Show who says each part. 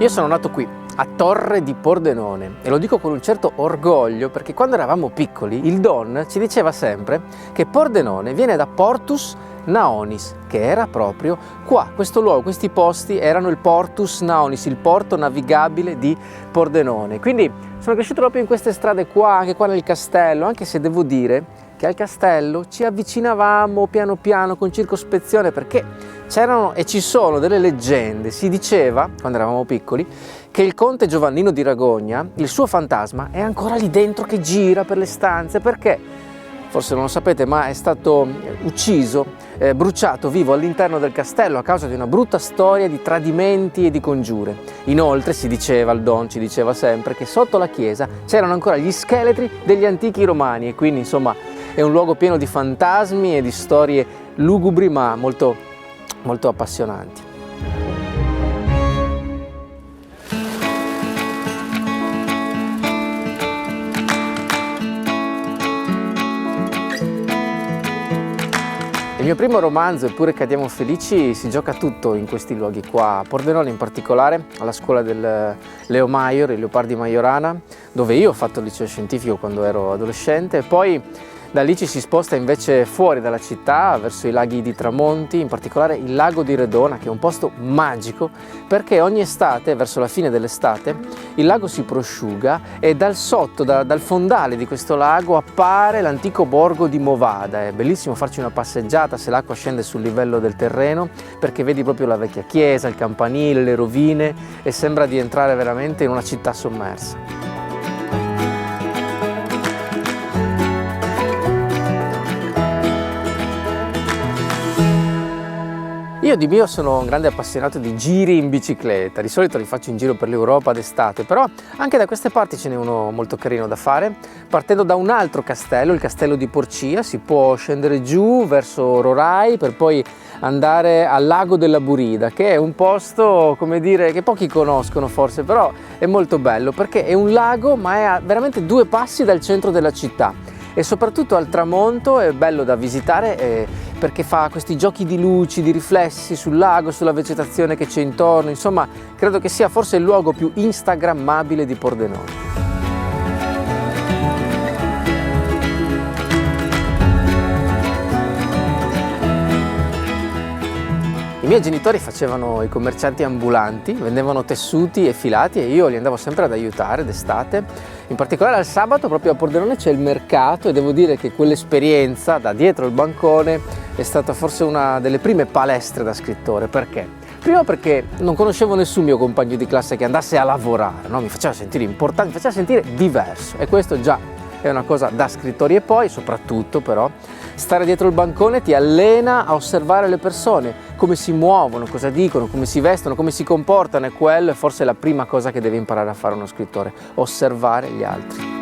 Speaker 1: Io sono nato qui, a Torre di Pordenone, e lo dico con un certo orgoglio perché quando eravamo piccoli il Don ci diceva sempre che Pordenone viene da Portus Naonis, che era proprio qua. Questo luogo, questi posti erano il Portus Naonis, il porto navigabile di Pordenone. Quindi sono cresciuto proprio in queste strade qua, anche qua nel castello, anche se devo dire che al castello ci avvicinavamo piano piano con circospezione perché c'erano e ci sono delle leggende. Si diceva, quando eravamo piccoli, che il conte Giovannino di Ragogna, il suo fantasma, è ancora lì dentro che gira per le stanze perché, forse non lo sapete, ma è stato ucciso, bruciato vivo all'interno del castello a causa di una brutta storia di tradimenti e di congiure. Inoltre si diceva, il Don ci diceva sempre, che sotto la chiesa c'erano ancora gli scheletri degli antichi romani e quindi insomma è un luogo pieno di fantasmi e di storie lugubri ma molto appassionanti. Il mio primo romanzo, Eppure cadiamo felici, si gioca tutto in questi luoghi qua, a Pordenone in particolare, alla scuola del Leo Maior, il Leopardi Maiorana, dove io ho fatto il liceo scientifico quando ero adolescente, e poi da lì ci si sposta invece fuori dalla città, verso i laghi di Tramonti, in particolare il lago di Redona, che è un posto magico perché ogni estate, verso la fine dell'estate, il lago si prosciuga e dal sotto, dal fondale di questo lago, appare l'antico borgo di Movada. È bellissimo farci una passeggiata se l'acqua scende sul livello del terreno perché vedi proprio la vecchia chiesa, il campanile, le rovine e sembra di entrare veramente in una città sommersa. Io di mio sono un grande appassionato di giri in bicicletta, di solito li faccio in giro per l'Europa d'estate, però anche da queste parti ce n'è uno molto carino da fare. Partendo da un altro castello, il castello di Porcia, si può scendere giù verso Rorai per poi andare al lago della Burida, che è un posto, come dire, che pochi conoscono forse, però è molto bello perché è un lago ma è a veramente 2 passi dal centro della città. E soprattutto al tramonto è bello da visitare perché fa questi giochi di luci, di riflessi sul lago, sulla vegetazione che c'è intorno, insomma credo che sia forse il luogo più instagrammabile di Pordenone. I miei genitori facevano i commercianti ambulanti, vendevano tessuti e filati e io li andavo sempre ad aiutare d'estate. In particolare al sabato proprio a Pordenone c'è il mercato e devo dire che quell'esperienza da dietro il bancone è stata forse una delle prime palestre da scrittore. Perché? Prima perché non conoscevo nessun mio compagno di classe che andasse a lavorare, no? Mi faceva sentire importante, mi faceva sentire diverso e questo già è una cosa da scrittori. E poi soprattutto però stare dietro il bancone ti allena a osservare le persone, come si muovono, cosa dicono, come si vestono, come si comportano, e quello è forse la prima cosa che deve imparare a fare uno scrittore: osservare gli altri.